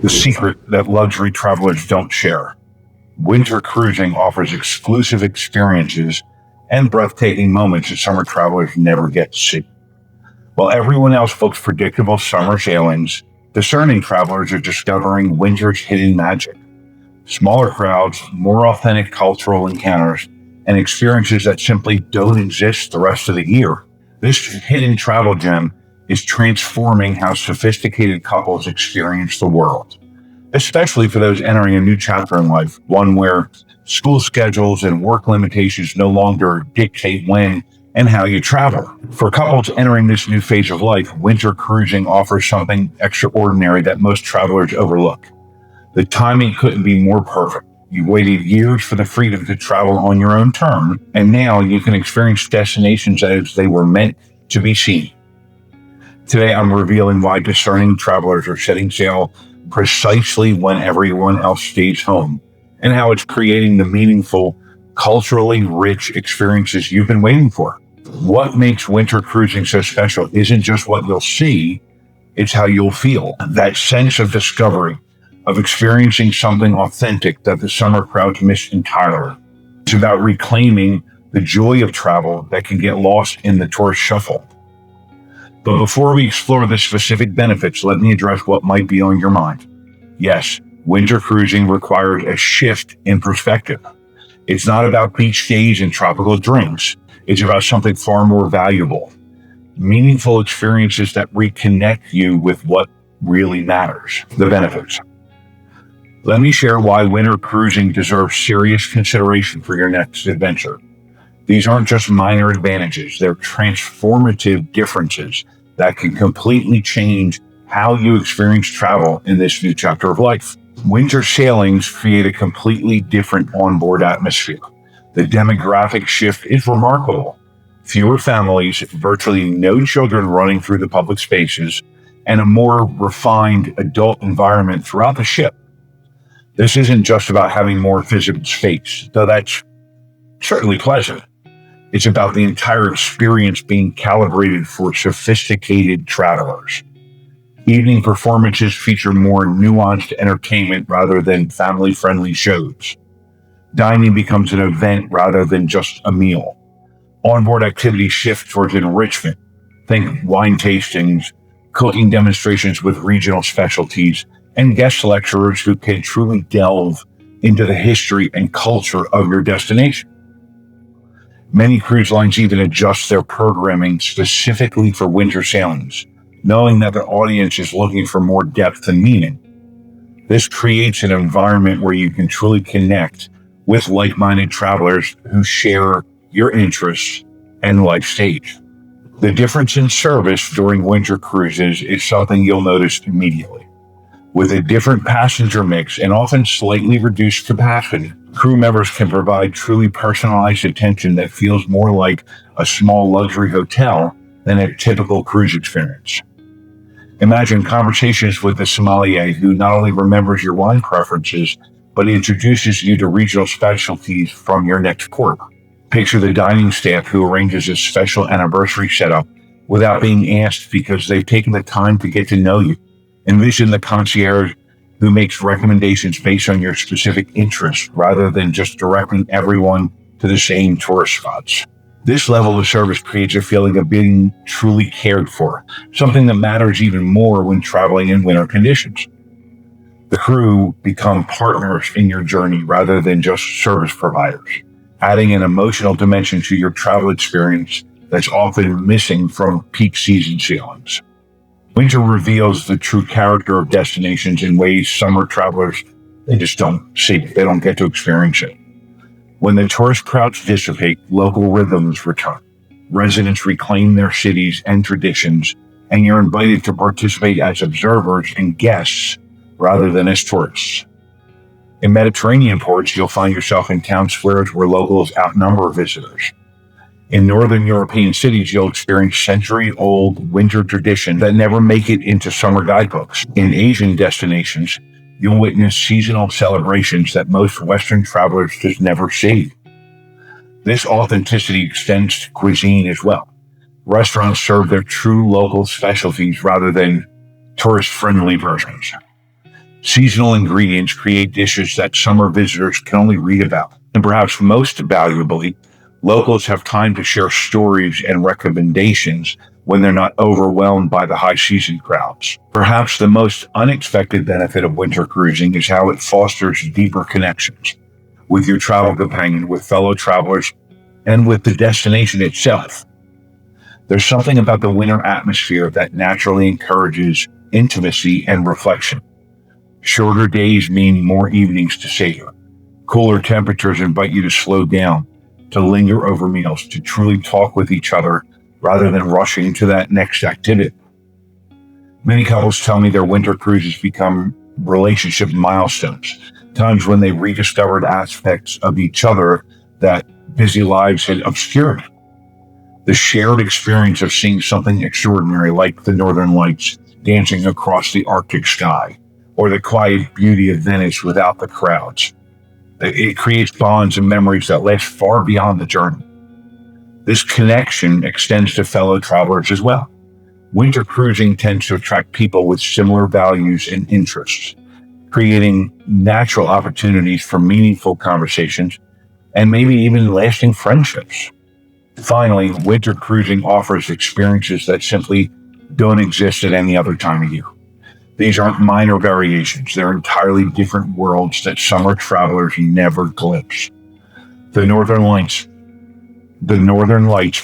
The secret that luxury travelers don't share. Winter cruising offers exclusive experiences and breathtaking moments that summer travelers never get to see. While everyone else books predictable summer sailings, discerning travelers are discovering winter's hidden magic. Smaller crowds, more authentic cultural encounters, and experiences that simply don't exist the rest of the year. This hidden travel gem is transforming how sophisticated couples experience the world, especially for those entering a new chapter in life, one where school schedules and work limitations no longer dictate when and how you travel. For couples entering this new phase of life, winter cruising offers something extraordinary that most travelers overlook. The timing couldn't be more perfect. You waited years for the freedom to travel on your own terms, and now you can experience destinations as they were meant to be seen. Today, I'm revealing why discerning travelers are setting sail precisely when everyone else stays home, and how it's creating the meaningful, culturally rich experiences you've been waiting for. What makes winter cruising so special isn't just what you'll see, it's how you'll feel. That sense of discovery, of experiencing something authentic that the summer crowds miss entirely. It's about reclaiming the joy of travel that can get lost in the tourist shuffle. But before we explore the specific benefits, let me address what might be on your mind. Yes, winter cruising requires a shift in perspective. It's not about beach days and tropical drinks. It's about something far more valuable. Meaningful experiences that reconnect you with what really matters, the benefits. Let me share why winter cruising deserves serious consideration for your next adventure. These aren't just minor advantages, they're transformative differences that can completely change how you experience travel in this new chapter of life. Winter sailings create a completely different onboard atmosphere. The demographic shift is remarkable. Fewer families, virtually no children running through the public spaces, and a more refined adult environment throughout the ship. This isn't just about having more physical space, though that's certainly pleasant. It's about the entire experience being calibrated for sophisticated travelers. Evening performances feature more nuanced entertainment rather than family-friendly shows. Dining becomes an event rather than just a meal. Onboard activities shift towards enrichment. Think wine tastings, cooking demonstrations with regional specialties, and guest lecturers who can truly delve into the history and culture of your destination. Many cruise lines even adjust their programming specifically for winter sailings, knowing that their audience is looking for more depth and meaning. This creates an environment where you can truly connect with like-minded travelers who share your interests and life stage. The difference in service during winter cruises is something you'll notice immediately. With a different passenger mix and often slightly reduced capacity, crew members can provide truly personalized attention that feels more like a small luxury hotel than a typical cruise experience. Imagine conversations with a sommelier who not only remembers your wine preferences, but introduces you to regional specialties from your next port. Picture the dining staff who arranges a special anniversary setup without being asked because they've taken the time to get to know you. Envision the concierge who makes recommendations based on your specific interests rather than just directing everyone to the same tourist spots. This level of service creates a feeling of being truly cared for, something that matters even more when traveling in winter conditions. The crew become partners in your journey rather than just service providers, adding an emotional dimension to your travel experience that's often missing from peak season sailings. Winter reveals the true character of destinations in ways summer travelers, they just don't see it. They don't get to experience it. When the tourist crowds dissipate, local rhythms return. Residents reclaim their cities and traditions, and you're invited to participate as observers and guests rather than as tourists. In Mediterranean ports, you'll find yourself in town squares where locals outnumber visitors. In Northern European cities, you'll experience century-old winter traditions that never make it into summer guidebooks. In Asian destinations, you'll witness seasonal celebrations that most Western travelers just never see. This authenticity extends to cuisine as well. Restaurants serve their true local specialties rather than tourist-friendly versions. Seasonal ingredients create dishes that summer visitors can only read about. And perhaps most valuably, locals have time to share stories and recommendations when they're not overwhelmed by the high season crowds. Perhaps the most unexpected benefit of winter cruising is how it fosters deeper connections with your travel companion, with fellow travelers, and with the destination itself. There's something about the winter atmosphere that naturally encourages intimacy and reflection. Shorter days mean more evenings to savor. Cooler temperatures invite you to slow down, to linger over meals, to truly talk with each other rather than rushing to that next activity. Many couples tell me their winter cruises become relationship milestones, times when they rediscovered aspects of each other that busy lives had obscured. The shared experience of seeing something extraordinary like the Northern Lights dancing across the Arctic sky, or the quiet beauty of Venice without the crowds. It creates bonds and memories that last far beyond the journey. This connection extends to fellow travelers as well. Winter cruising tends to attract people with similar values and interests, creating natural opportunities for meaningful conversations and maybe even lasting friendships. Finally, winter cruising offers experiences that simply don't exist at any other time of year. These aren't minor variations. They're entirely different worlds that summer travelers never glimpse. The Northern Lights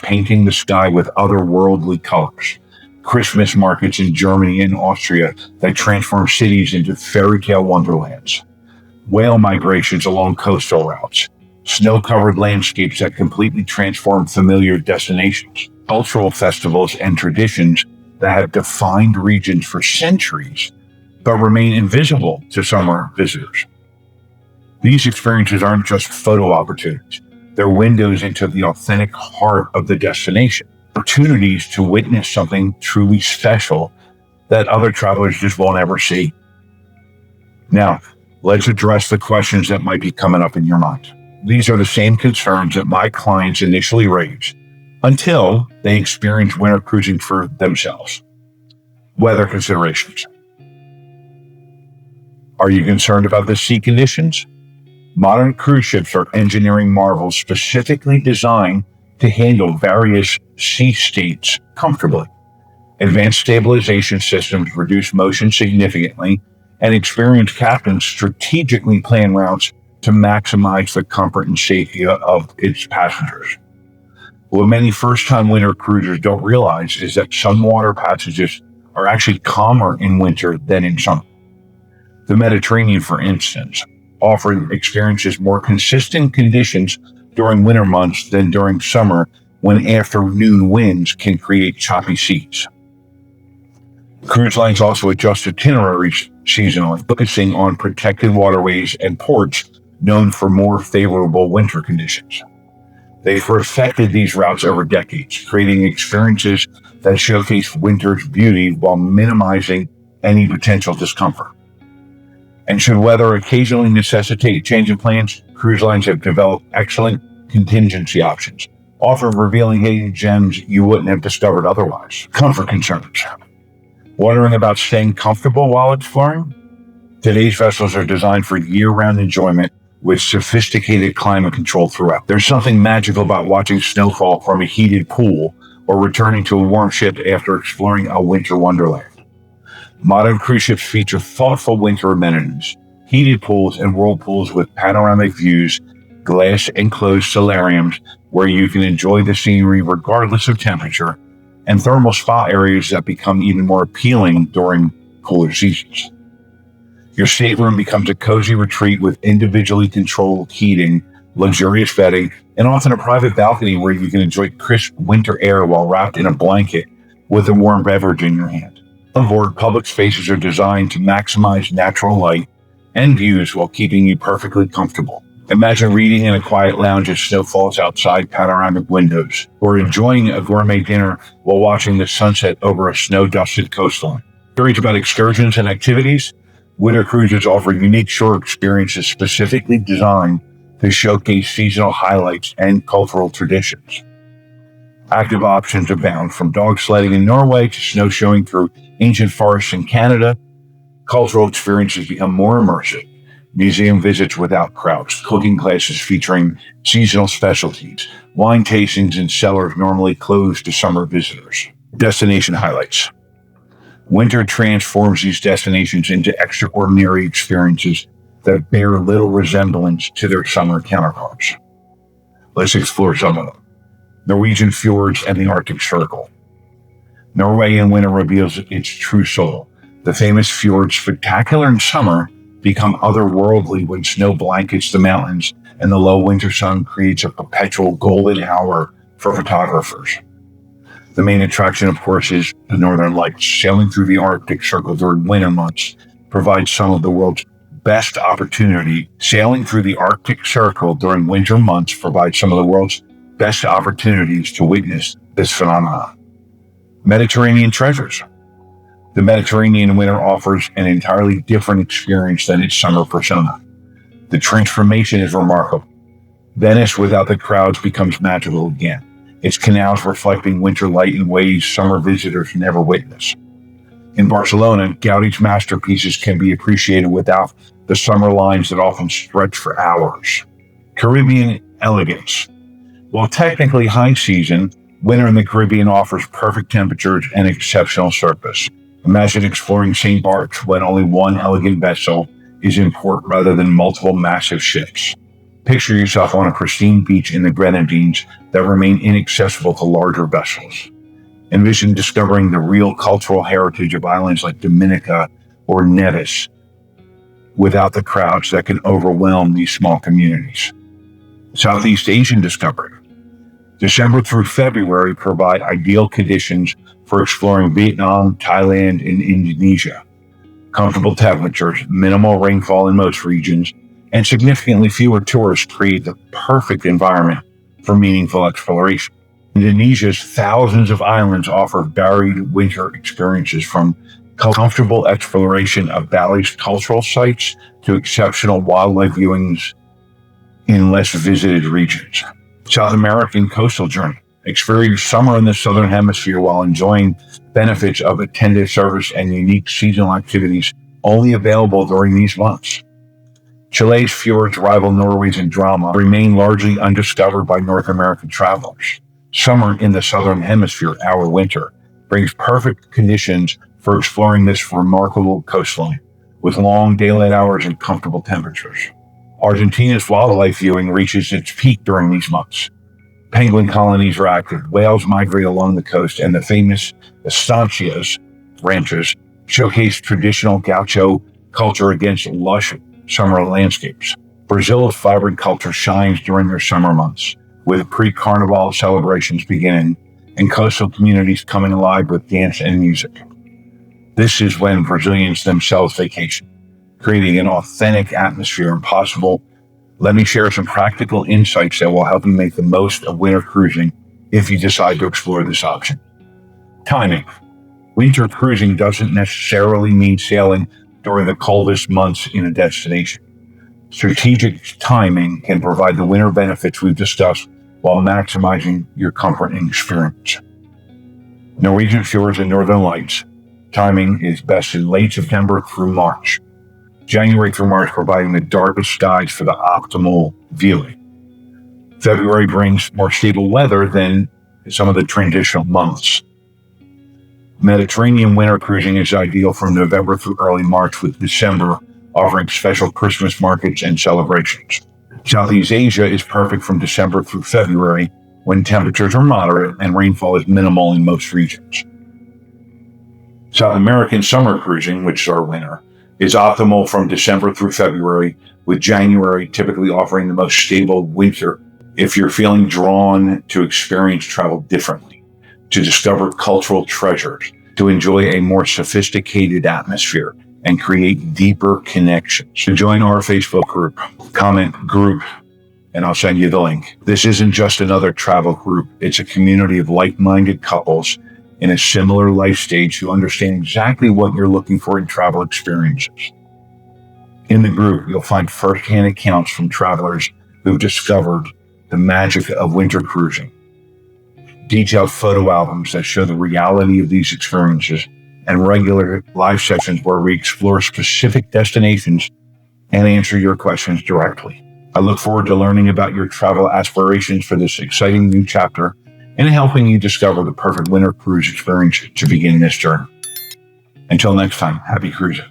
painting the sky with otherworldly colors. Christmas markets in Germany and Austria that transform cities into fairy tale wonderlands. Whale migrations along coastal routes. Snow-covered landscapes that completely transform familiar destinations. Cultural festivals and traditions that have defined regions for centuries, but remain invisible to summer visitors. These experiences aren't just photo opportunities. They're windows into the authentic heart of the destination, opportunities to witness something truly special that other travelers just won't ever see. Now, let's address the questions that might be coming up in your mind. These are the same concerns that my clients initially raised until they experience winter cruising for themselves. Weather considerations. Are you concerned about the sea conditions? Modern cruise ships are engineering marvels specifically designed to handle various sea states comfortably. Advanced stabilization systems reduce motion significantly, and experienced captains strategically plan routes to maximize the comfort and safety of its passengers. What many first-time winter cruisers don't realize is that some water passages are actually calmer in winter than in summer. The Mediterranean, for instance, experiences more consistent conditions during winter months than during summer, when afternoon winds can create choppy seas. Cruise lines also adjust itineraries seasonally, focusing on protected waterways and ports known for more favorable winter conditions. They've perfected these routes over decades, creating experiences that showcase winter's beauty while minimizing any potential discomfort. And should weather occasionally necessitate change in plans, cruise lines have developed excellent contingency options, often revealing hidden gems you wouldn't have discovered otherwise. Comfort concerns. Wondering about staying comfortable while exploring? Today's vessels are designed for year-round enjoyment with sophisticated climate control throughout. There's something magical about watching snowfall from a heated pool or returning to a warm ship after exploring a winter wonderland. Modern cruise ships feature thoughtful winter amenities, heated pools and whirlpools with panoramic views, glass-enclosed solariums where you can enjoy the scenery regardless of temperature, and thermal spa areas that become even more appealing during cooler seasons. Your stateroom becomes a cozy retreat with individually controlled heating, luxurious bedding, and often a private balcony where you can enjoy crisp winter air while wrapped in a blanket with a warm beverage in your hand. On board, public spaces are designed to maximize natural light and views while keeping you perfectly comfortable. Imagine reading in a quiet lounge as snow falls outside panoramic windows, or enjoying a gourmet dinner while watching the sunset over a snow-dusted coastline. Curious about excursions and activities? Winter cruises offer unique shore experiences specifically designed to showcase seasonal highlights and cultural traditions. Active options abound, from dog sledding in Norway to snowshoeing through ancient forests in Canada. Cultural experiences become more immersive. Museum visits without crowds, cooking classes featuring seasonal specialties, wine tastings in cellars normally closed to summer visitors. Destination highlights. Winter transforms these destinations into extraordinary experiences that bear little resemblance to their summer counterparts. Let's explore some of them. Norwegian fjords and the Arctic Circle. Norway in winter reveals its true soul. The famous fjords, spectacular in summer, become otherworldly when snow blankets the mountains and the low winter sun creates a perpetual golden hour for photographers. The main attraction, of course, is the Northern Lights. Sailing through the Arctic Circle during winter months provides some of the world's best opportunity. Sailing through the Arctic Circle during winter months provides some of the world's best opportunities to witness this phenomenon. Mediterranean treasures. The Mediterranean winter offers an entirely different experience than its summer persona. The transformation is remarkable. Venice without the crowds becomes magical again, its canals reflecting winter light in ways summer visitors never witness. In Barcelona, Gaudi's masterpieces can be appreciated without the summer lines that often stretch for hours. Caribbean elegance. While technically high season, winter in the Caribbean offers perfect temperatures and exceptional service. Imagine exploring St. Bart's when only one elegant vessel is in port rather than multiple massive ships. Picture yourself on a pristine beach in the Grenadines that remain inaccessible to larger vessels. Envision discovering the real cultural heritage of islands like Dominica or Nevis without the crowds that can overwhelm these small communities. Southeast Asian discovery. December through February provide ideal conditions for exploring Vietnam, Thailand, and Indonesia. Comfortable temperatures, minimal rainfall in most regions, and significantly fewer tourists create the perfect environment for meaningful exploration. Indonesia's thousands of islands offer varied winter experiences, from comfortable exploration of Bali's cultural sites to exceptional wildlife viewings in less visited regions. South American coastal journey. Experience summer in the Southern Hemisphere while enjoying benefits of attended service and unique seasonal activities only available during these months. Chile's fjords rival Norway's in drama, remain largely undiscovered by North American travelers. Summer in the Southern Hemisphere, our winter, brings perfect conditions for exploring this remarkable coastline, with long daylight hours and comfortable temperatures. Argentina's wildlife viewing reaches its peak during these months. Penguin colonies are active, whales migrate along the coast, and the famous estancias, ranches, showcase traditional gaucho culture against lush summer landscapes. Brazil's vibrant culture shines during their summer months, with pre-carnival celebrations beginning and coastal communities coming alive with dance and music. This is when Brazilians themselves vacation, creating an authentic atmosphere impossible. Let me share some practical insights that will help you make the most of winter cruising if you decide to explore this option. Timing. Winter cruising doesn't necessarily mean sailing during the coldest months in a destination. Strategic timing can provide the winter benefits we've discussed while maximizing your comfort and experience. Norwegian fjords and Northern Lights. Timing is best in late September through March. January through March providing the darkest skies for the optimal viewing. February brings more stable weather than some of the transitional months. Mediterranean winter cruising is ideal from November through early March, with December offering special Christmas markets and celebrations. Southeast Asia is perfect from December through February, when temperatures are moderate and rainfall is minimal in most regions. South American summer cruising, which is our winter, is optimal from December through February, with January typically offering the most stable winter if you're feeling drawn to experience travel differently, to discover cultural treasures, to enjoy a more sophisticated atmosphere, and create deeper connections. To join our Facebook group, comment group, and I'll send you the link. This isn't just another travel group. It's a community of like-minded couples in a similar life stage who understand exactly what you're looking for in travel experiences. In the group, you'll find firsthand accounts from travelers who've discovered the magic of winter cruising, detailed photo albums that show the reality of these experiences, and regular live sessions where we explore specific destinations and answer your questions directly. I look forward to learning about your travel aspirations for this exciting new chapter and helping you discover the perfect winter cruise experience to begin this journey. Until next time, happy cruising.